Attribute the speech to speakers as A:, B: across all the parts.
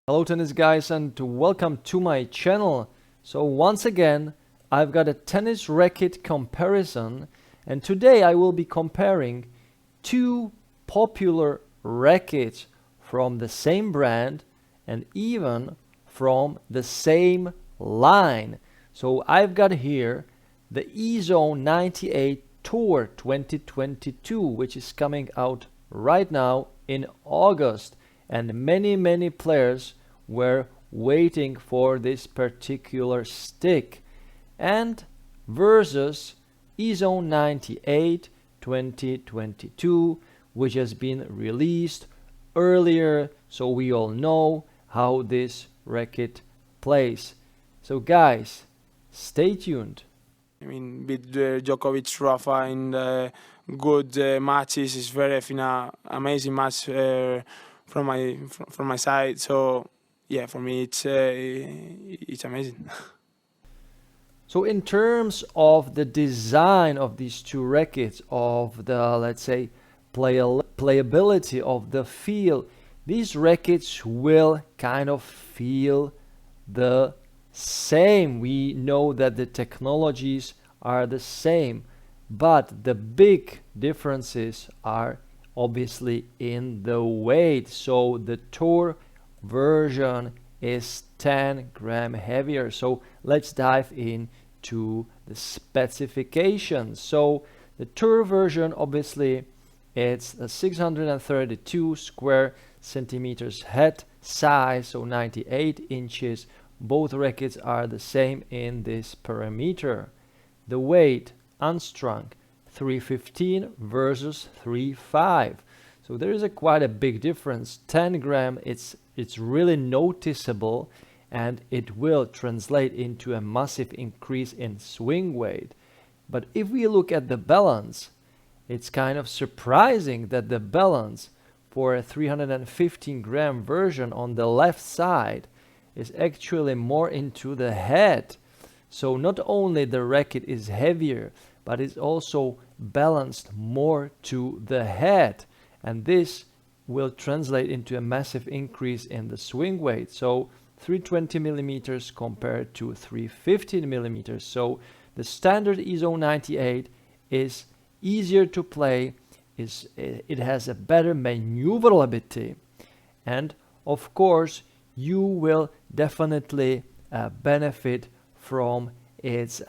A: Hello tennis guys and welcome to my channel. So once again I've got a tennis racket comparison, and today I will be comparing two popular rackets from the same brand and even from the same line. So I've got here the Ezone 98 Tour 2022, which is coming out right now in August, and many players were waiting for this particular stick, and versus Ezone 98 2022, which has been released earlier, so we all know how this racket plays. So guys, stay tuned.
B: I mean, with Djokovic, Rafa in the good matches, it's very amazing match from my side. So yeah, for me it's amazing.
A: So in terms of the design of these two rackets, of the, let's say, playability of the feel, these rackets will kind of feel the same. We know that the technologies are the same, but the big differences are obviously in the weight. So the Tour version is 10 gram heavier. So let's dive into the specifications. So the Tour version, obviously, it's a 632 square centimeters head size, so 98 inches. Both rackets are the same in this parameter. The weight unstrung 315 versus 35. So there is quite a big difference. 10 gram, it's really noticeable, and it will translate into a massive increase in swing weight. But if we look at the balance, it's kind of surprising that the balance for a 315 gram version on the left side is actually more into the head. So not only the racket is heavier, but it's also balanced more to the head, and this will translate into a massive increase in the swing weight. So 320 millimeters compared to 315 millimeters. So the standard Ezone 98 is easier to play, it has a better maneuverability, and of course you will definitely benefit from its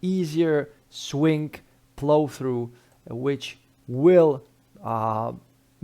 A: easier swing flow through, which will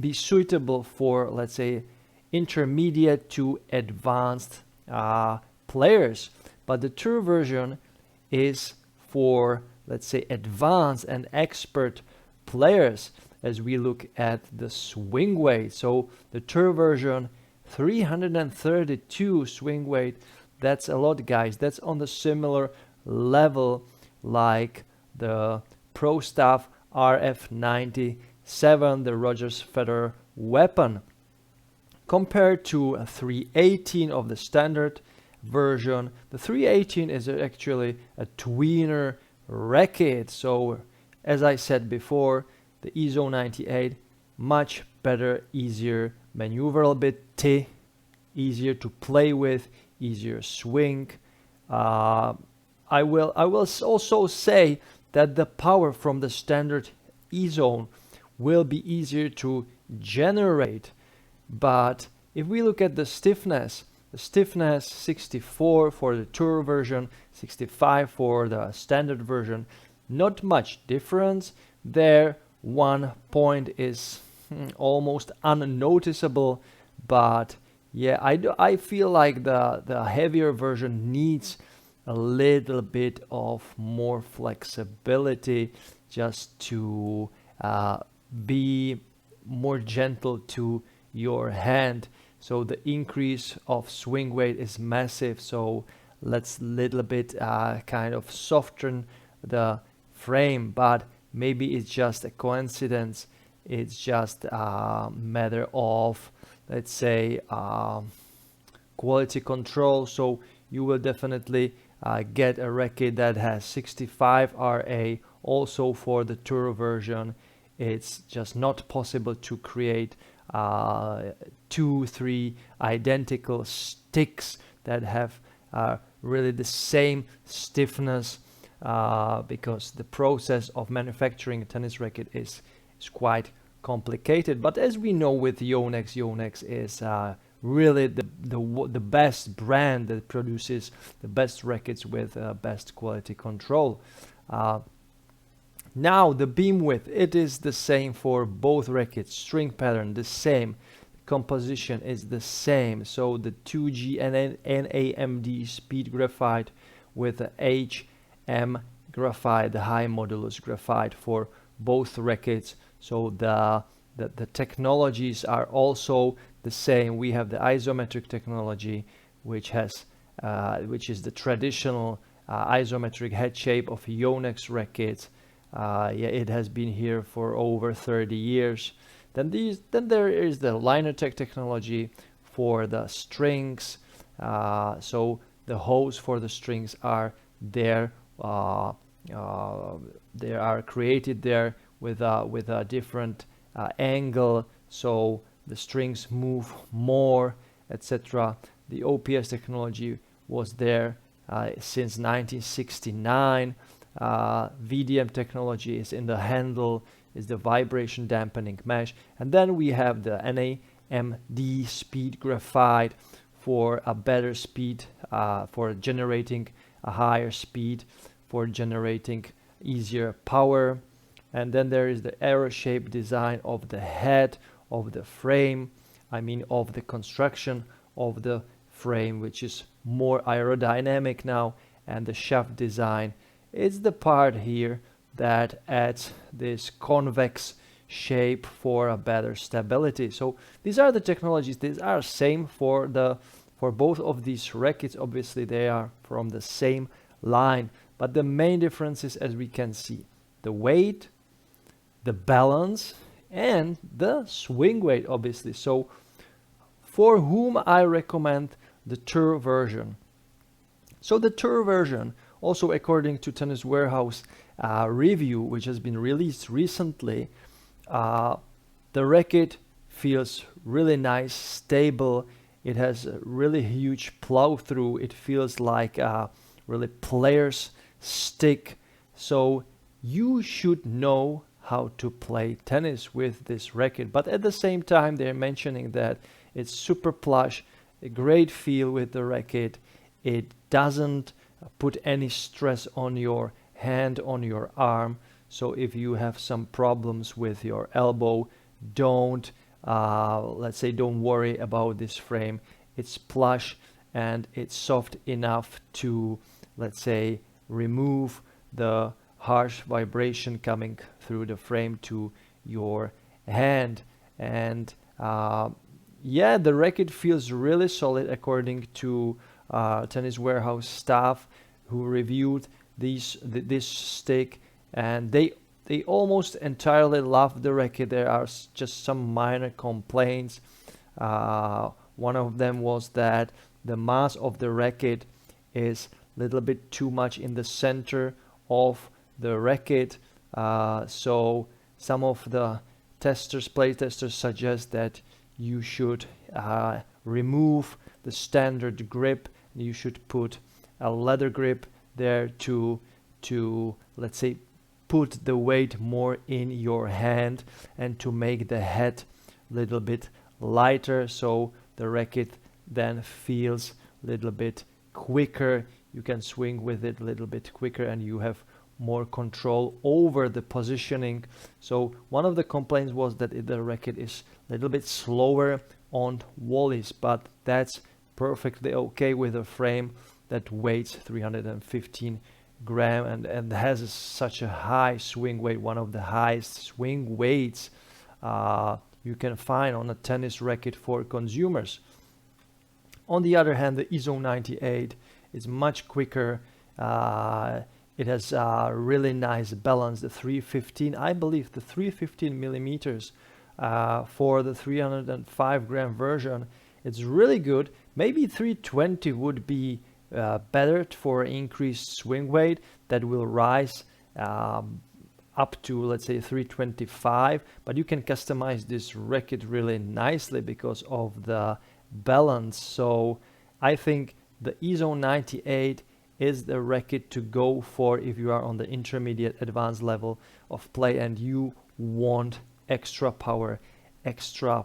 A: be suitable for, let's say, intermediate to advanced players. But the Tour version is for, let's say, advanced and expert players, as we look at the swing weight. So the Tour version, 332 swing weight, that's a lot, guys. That's on the similar level like the Pro Staff RF97, the Rogers Federer weapon, compared to a 318 of the standard version. The 318 is actually a tweener racket. So as I said before, the Ezone 98, much better, easier maneuverability, easier to play with, easier swing. I will also say that the power from the standard Ezone will be easier to generate. But if we look at the stiffness 64 for the Tour version, 65 for the standard version, not much difference there. One point is almost unnoticeable, but yeah, I feel like the heavier version needs a little bit of more flexibility, just to be more gentle to your hand. So the increase of swing weight is massive, so let's little bit kind of soften the frame. But maybe it's just a coincidence, it's just a matter of, let's say, quality control. So you will definitely get a racket that has 65 RA also for the Tour version. It's just not possible to create two, three identical sticks that have really the same stiffness, because the process of manufacturing a tennis racket is quite complicated. But as we know with Yonex, Yonex is really the best brand that produces the best rackets with best quality control. Now the beam width, it is the same for both rackets. String pattern the same, composition is the same. So the 2G and NAMD speed graphite with the HM graphite, the high modulus graphite for both rackets. So the technologies are also the same. We have the isometric technology, which is the traditional isometric head shape of Yonex rackets. It has been here for over 30 years. Then there is the Linertech technology for the strings. So the holes for the strings are there. They are created there with a different angle, so the strings move more, etc. The OPS technology was there since 1969. VDM technology is in the handle, is the vibration dampening mesh, and then we have the NAMD speed graphite for a better speed, for generating a higher speed, for generating easier power. And then there is the arrow shape design of the head of the frame, of the construction of the frame, which is more aerodynamic now. And the shaft design is the part here that adds this convex shape for a better stability. So these are the technologies. These are same for both of these rackets. Obviously they are from the same line, but the main differences, as we can see, the weight, the balance, and the swing weight, obviously. So for whom I recommend the Tour version. So the Tour version, also according to Tennis Warehouse review, which has been released recently, the racket feels really nice, stable. It has a really huge plow through. It feels like a really player's stick. So you should know how to play tennis with this racket. But at the same time, they're mentioning that it's super plush, a great feel with the racket. It doesn't put any stress on your hand, on your arm. So if you have some problems with your elbow, don't worry about this frame. It's plush and it's soft enough to, remove the harsh vibration coming through the frame to your hand. And the racket feels really solid according to Tennis Warehouse staff who reviewed this stick, and they almost entirely love the racket. There are just some minor complaints. One of them was that the mass of the racket is a little bit too much in the center of the racket. So some of the play testers suggest that you should remove the standard grip. You should put a leather grip there to put the weight more in your hand and to make the head a little bit lighter, so the racket then feels a little bit quicker. You can swing with it a little bit quicker and you have more control over the positioning. So one of the complaints was that the racket is a little bit slower on volleys, but that's perfectly okay with a frame that weighs 315 gram and has such a high swing weight, one of the highest swing weights you can find on a tennis racket for consumers. On the other hand, the Ezone 98 is much quicker. It has a really nice balance. The 315, I believe the 315 millimeters for the 305 gram version, it's really good. Maybe 320 would be better for increased swing weight that will rise up to, let's say, 325, but you can customize this racket really nicely because of the balance. So I think the Ezone 98 is the racket to go for if you are on the intermediate advanced level of play and you want extra power, extra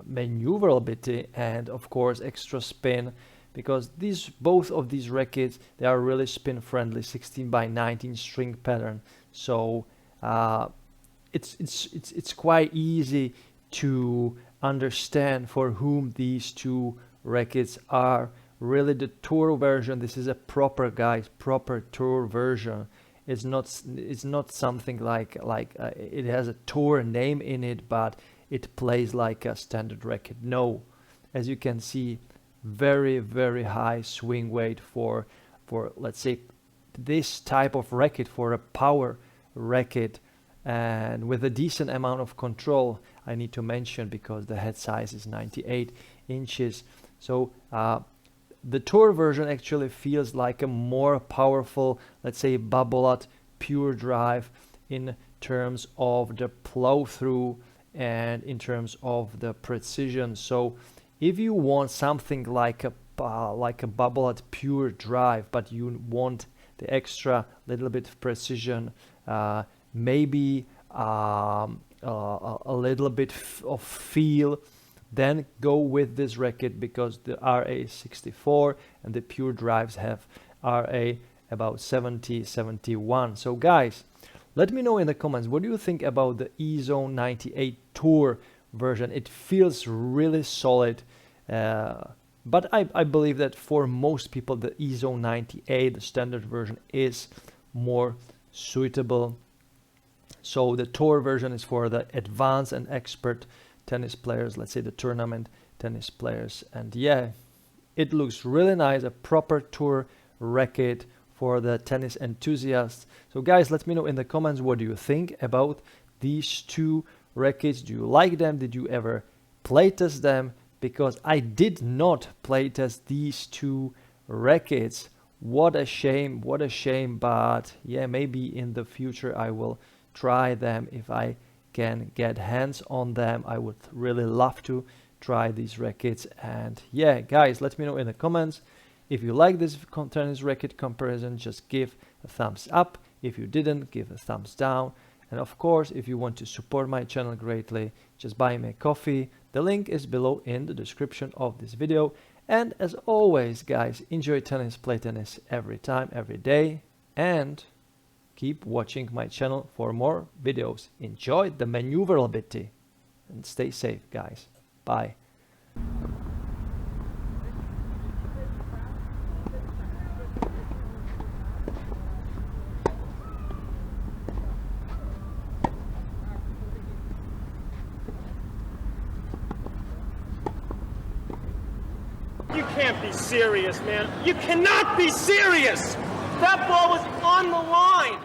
A: maneuverability, and of course extra spin, because both of these rackets, they are really spin friendly, 16 by 19 string pattern. So it's quite easy to understand for whom these two rackets are. Really, the tour version, this is a proper, guys, proper tour version. It's not something like it has a tour name in it, but it plays like a standard racket. No, as you can see, very, very high swing weight for let's say this type of racket, for a power racket, and with a decent amount of control, I need to mention, because the head size is 98 inches. So the tour version actually feels like a more powerful, let's say, Babolat pure drive in terms of the plow through and in terms of the precision. So if you want something like a Babolat pure drive, but you want the extra little bit of precision, maybe a little bit of feel, then go with this racket, because the RA64 and the pure drives have RA about 70, 71. So guys, let me know in the comments, what do you think about the Ezone 98 Tour version? It feels really solid, but I believe that for most people the Ezone 98, the standard version, is more suitable. So the Tour version is for the advanced and expert tennis players, let's say the tournament tennis players. And yeah, it looks really nice, a proper tour racket for the tennis enthusiasts. So guys, let me know in the comments, what do you think about these two rackets? Do you like them? Did you ever play test them? Because I did not play test these two rackets. What a shame, what a shame. But yeah, maybe in the future I will try them if I can get hands on them. I would really love to try these rackets. And yeah, guys, let me know in the comments if you like this tennis racket comparison. Just give a thumbs up. If you didn't, give a thumbs down. And of course, if you want to support my channel greatly, just buy me a coffee. The link is below in the description of this video. And as always, guys, enjoy tennis, play tennis every time, every day, and keep watching my channel for more videos. Enjoy the maneuverability and stay safe, guys. Bye.
C: You can't be serious, man. You cannot be serious! That ball was on the line!